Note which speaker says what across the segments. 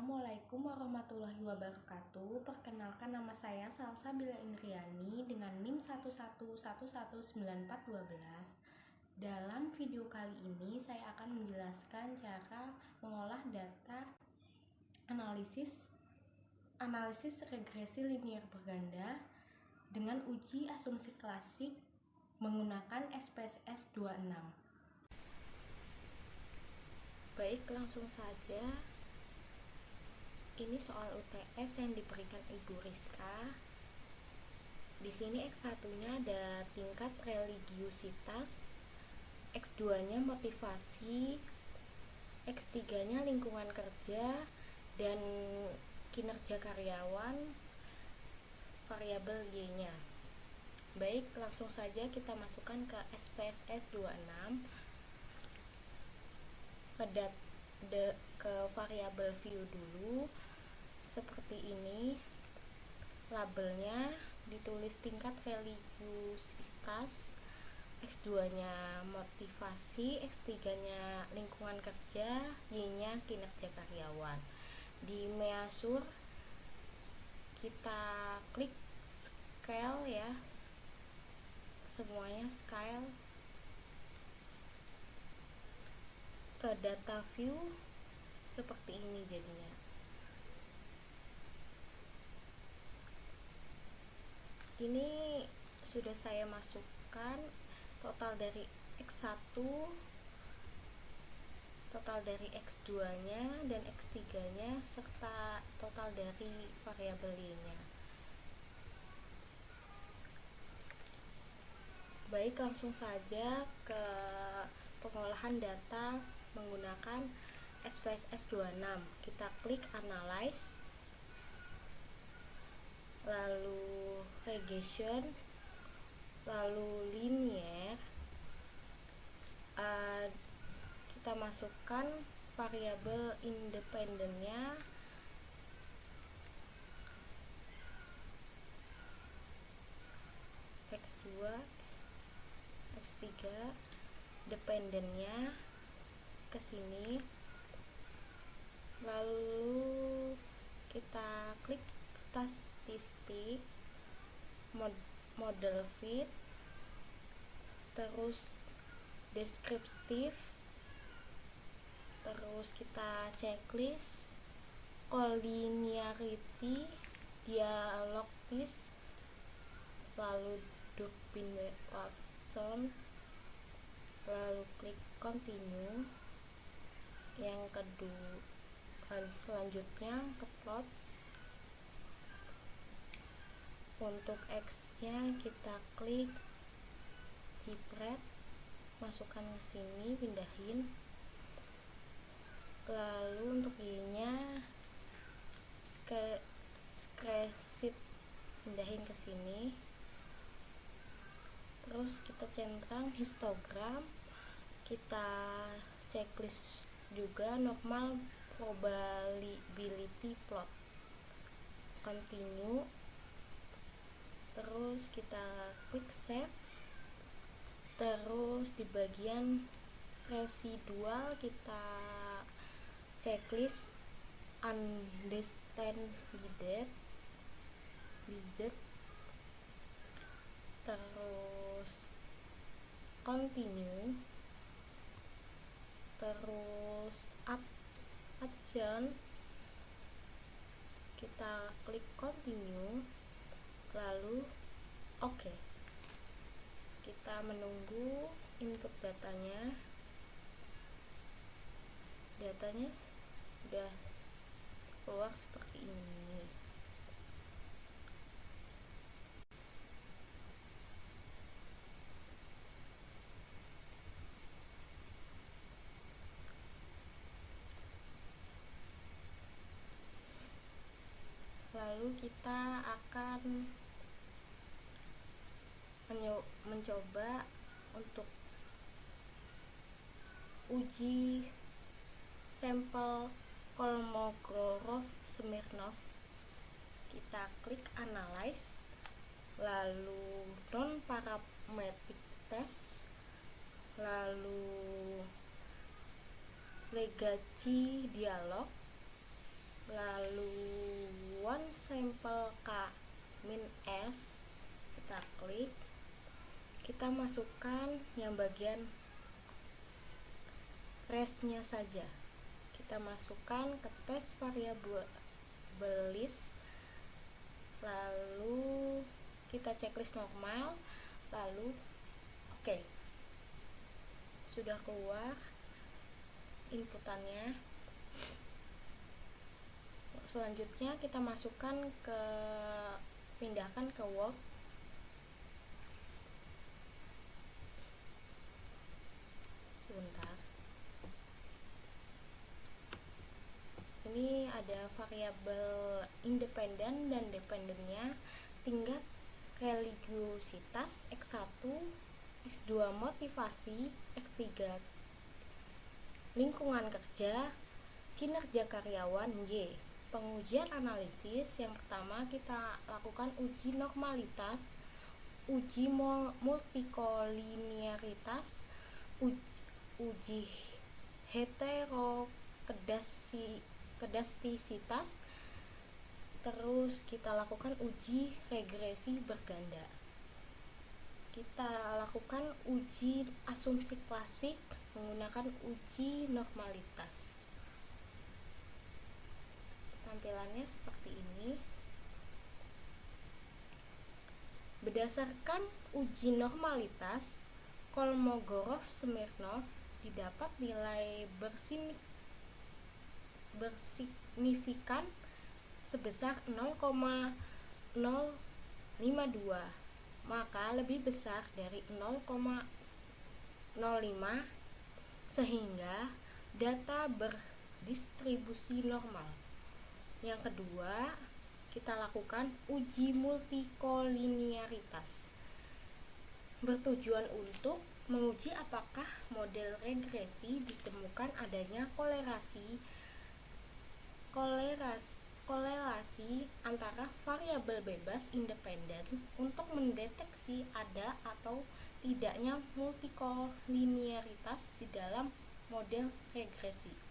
Speaker 1: Assalamualaikum warahmatullahi wabarakatuh. Perkenalkan, nama saya Salsabila Indriani dengan NIM 111119412. Dalam video kali ini saya akan menjelaskan cara mengolah data analisis regresi linier berganda dengan uji asumsi klasik menggunakan SPSS 26. Baik, langsung saja. Ini soal UTS yang diberikan Ibu Rizka. Di sini X1-nya ada tingkat religiusitas, X2-nya motivasi, X3-nya lingkungan kerja dan kinerja karyawan, variabel Y-nya. Baik, langsung saja kita masukkan ke SPSS 26 ke variabel view dulu. Seperti ini labelnya, ditulis tingkat religiusitas, X2-nya motivasi, X3-nya lingkungan kerja, Y-nya kinerja karyawan. Di measure kita klik scale ya, semuanya scale ke data view. Seperti ini jadinya. Ini sudah saya masukkan total dari X1, total dari X2-nya dan X3-nya, serta total dari variabel Y-nya. Baik, langsung saja ke pengolahan data menggunakan SPSS 26. Kita klik analyze, lalu regression, lalu linear. Kita masukkan variabel independennya, X2, X3, dependennya ke sini. Lalu kita klik statistik, model fit, terus deskriptif, terus kita checklist, collinearity, dialog list, lalu Durbin Watson, lalu klik continue. Yang kedua, selanjutnya ke plots. Untuk X-nya kita klik Jipret, masukkan ke sini, pindahin. Lalu untuk Y-nya Screenshot, pindahin ke sini. Terus kita centang histogram, kita checklist juga normal probability plot, continue. Terus kita klik save. Terus di bagian residual kita checklist understand widget, terus continue, terus option, kita klik continue, lalu oke. Kita menunggu input datanya udah keluar seperti ini. Lalu kita akan mencoba untuk uji sampel Kolmogorov-Smirnov. Kita klik analyze, lalu non parametric test, lalu Legacy dialog, lalu one sampel K min S, kita klik, kita masukkan yang bagian restnya saja, kita masukkan ke tes variable list, lalu kita checklist normal, lalu oke. Sudah keluar inputannya. Selanjutnya kita masukkan ke, pindahkan ke Word. Sebentar. Ini ada variabel independen dan dependennya, tingkat religiositas X1, X2 motivasi, X3 lingkungan kerja, kinerja karyawan, Y. Pengujian analisis, yang pertama kita lakukan uji normalitas, uji multikolinearitas, uji heterokedastisitas, terus kita lakukan uji regresi berganda. Kita lakukan uji asumsi klasik menggunakan uji normalitas. Tampilannya seperti ini. Berdasarkan uji normalitas, Kolmogorov-Smirnov didapat nilai bersignifikan sebesar 0,052, maka lebih besar dari 0,05, sehingga data berdistribusi normal. Yang kedua, kita lakukan uji multikolinearitas, bertujuan untuk menguji apakah model regresi ditemukan adanya korelasi antara variabel bebas independen untuk mendeteksi ada atau tidaknya multikolinearitas di dalam model regresi.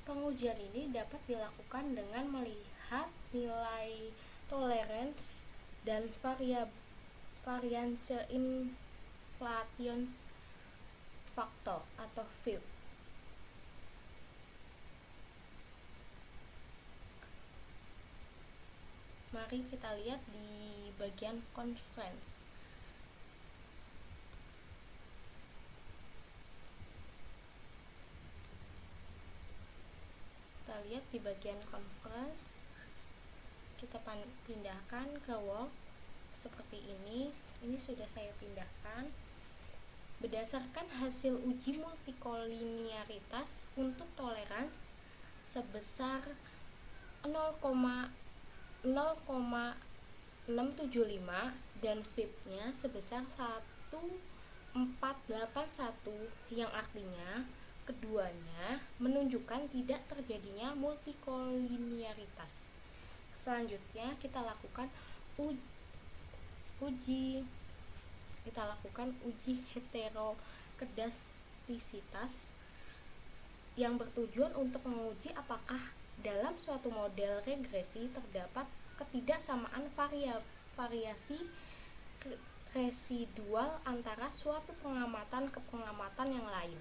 Speaker 1: Pengujian ini dapat dilakukan dengan melihat nilai tolerance dan variance inflation factor atau VIF. Mari kita lihat di bagian conference. Kita lihat di bagian conference, kita pindahkan ke Word seperti ini. Ini sudah saya pindahkan. Berdasarkan hasil uji multikolinearitas untuk toleransi sebesar 0,0675 dan VIP-nya sebesar 1481, yang artinya keduanya menunjukkan tidak terjadinya multikolinearitas. Selanjutnya kita lakukan uji heterokedastisitas yang bertujuan untuk menguji apakah dalam suatu model regresi terdapat ketidaksamaan variasi residual antara suatu pengamatan ke pengamatan yang lain.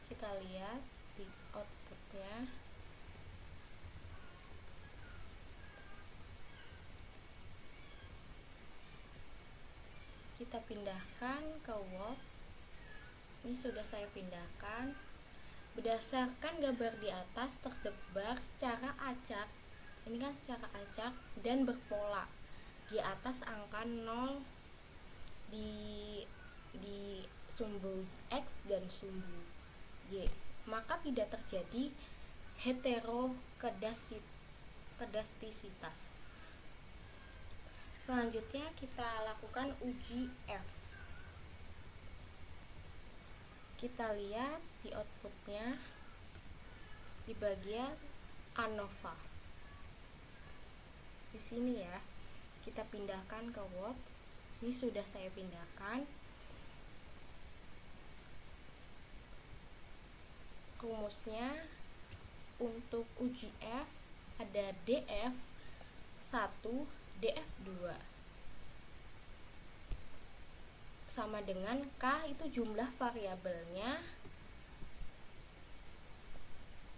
Speaker 1: Kita lihat di outputnya. Kita pindahkan ke Word. Ini sudah saya pindahkan. Berdasarkan gambar di atas tersebar secara acak, ini kan secara acak dan berpola. Di atas angka 0 di sumbu X dan sumbu Y, maka tidak terjadi heterokedastisitas. Selanjutnya kita lakukan uji F. Kita lihat di outputnya di bagian ANOVA. Di sini ya, kita pindahkan ke Word. Ini sudah saya pindahkan. Rumusnya untuk uji F ada df 1 df 2 sama dengan K itu jumlah variabelnya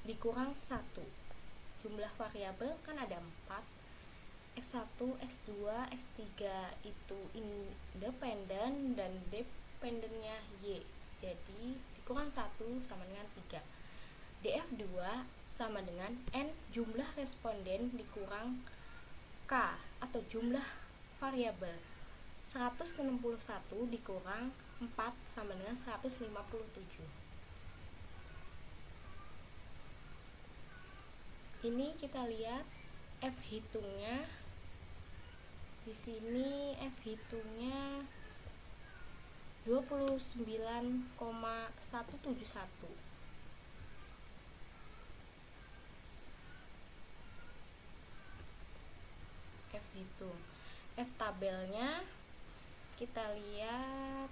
Speaker 1: dikurang 1. Jumlah variabel kan ada 4. X1, X2, X3 itu independen dan dependennya Y. Jadi dikurang 1 sama dengan 3. df2 sama dengan N jumlah responden dikurang K atau jumlah variabel. 161 dikurang 4 sama dengan 157. Ini kita lihat F hitungnya. Di sini F hitungnya 29,171. F hitung. F tabelnya kita lihat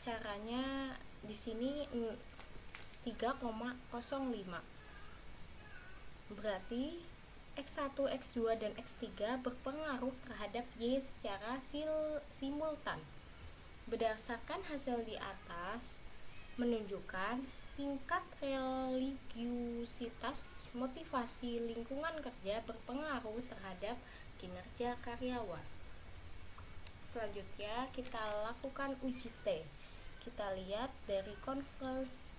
Speaker 1: caranya di sini 3,05. Berarti X1, X2 dan X3 berpengaruh terhadap Y secara simultan. Berdasarkan hasil di atas menunjukkan tingkat religiusitas motivasi lingkungan kerja berpengaruh terhadap kinerja karyawan. Selanjutnya kita lakukan uji T. Kita lihat dari confusion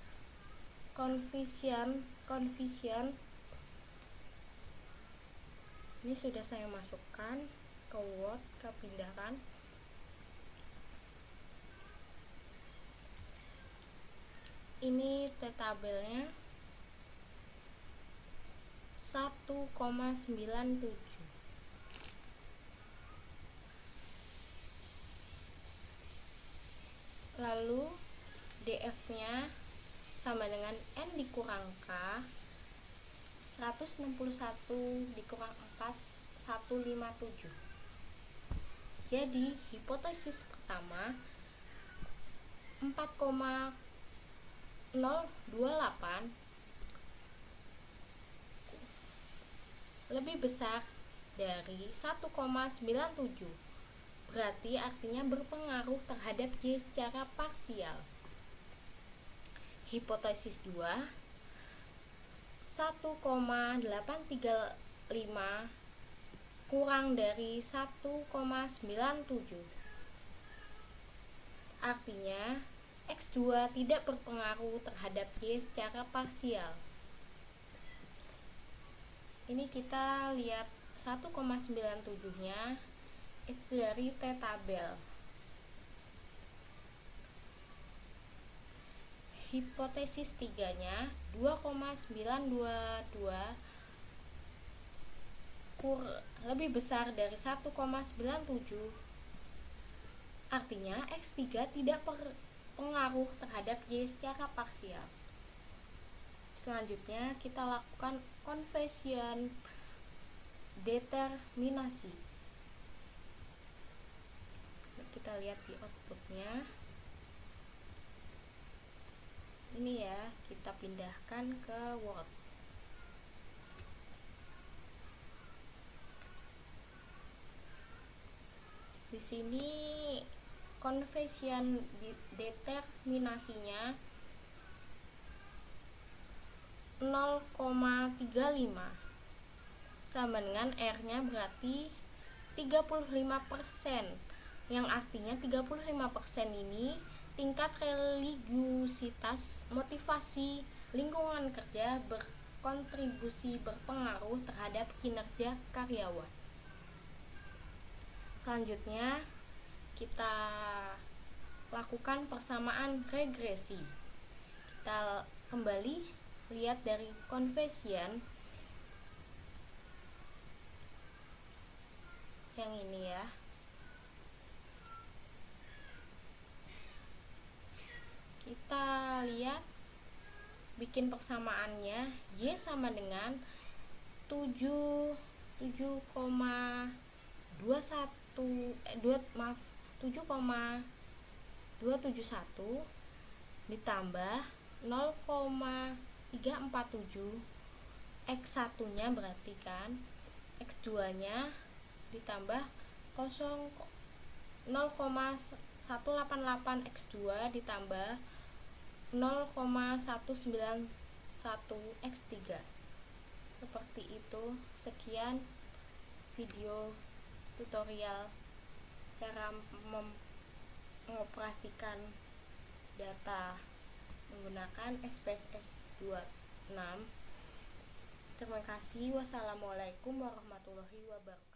Speaker 1: ini sudah saya masukkan ke Word, ke pindahkan. Ini T tabelnya 1,97. Lalu DF-nya sama dengan N dikurang K. 161 dikurang 4, 157. Jadi hipotesis pertama 4,028 lebih besar dari 1,97. Berarti artinya berpengaruh terhadap Y secara parsial. Hipotesis 2 1,835 kurang dari 1,97. Artinya X2 tidak berpengaruh terhadap Y secara parsial. Ini kita lihat 1,97-nya itu dari T tabel. Hipotesis 3-nya 2,922 lebih besar dari 1,97. Artinya X3 tidak berpengaruh terhadap Y secara parsial. Selanjutnya kita lakukan conversion determinasi. Kita lihat di outputnya. Ini ya, kita pindahkan ke Word. Di sini conversion determinasinya 0,35 sama dengan R-nya berarti 35%, yang artinya 35% ini tingkat religiusitas motivasi lingkungan kerja berkontribusi berpengaruh terhadap kinerja karyawan. Selanjutnya kita lakukan persamaan regresi. Kita kembali lihat dari conversion yang ini ya. Kita lihat bikin persamaannya, Y sama dengan 7,2 7,271 ditambah 0,347 X1 nya berarti kan X2 nya ditambah 0,188 X2 ditambah 0,191 X3. Seperti itu. Sekian video tutorial cara mengoperasikan data menggunakan SPSS 26. Terima kasih. Wassalamualaikum warahmatullahi wabarakatuh.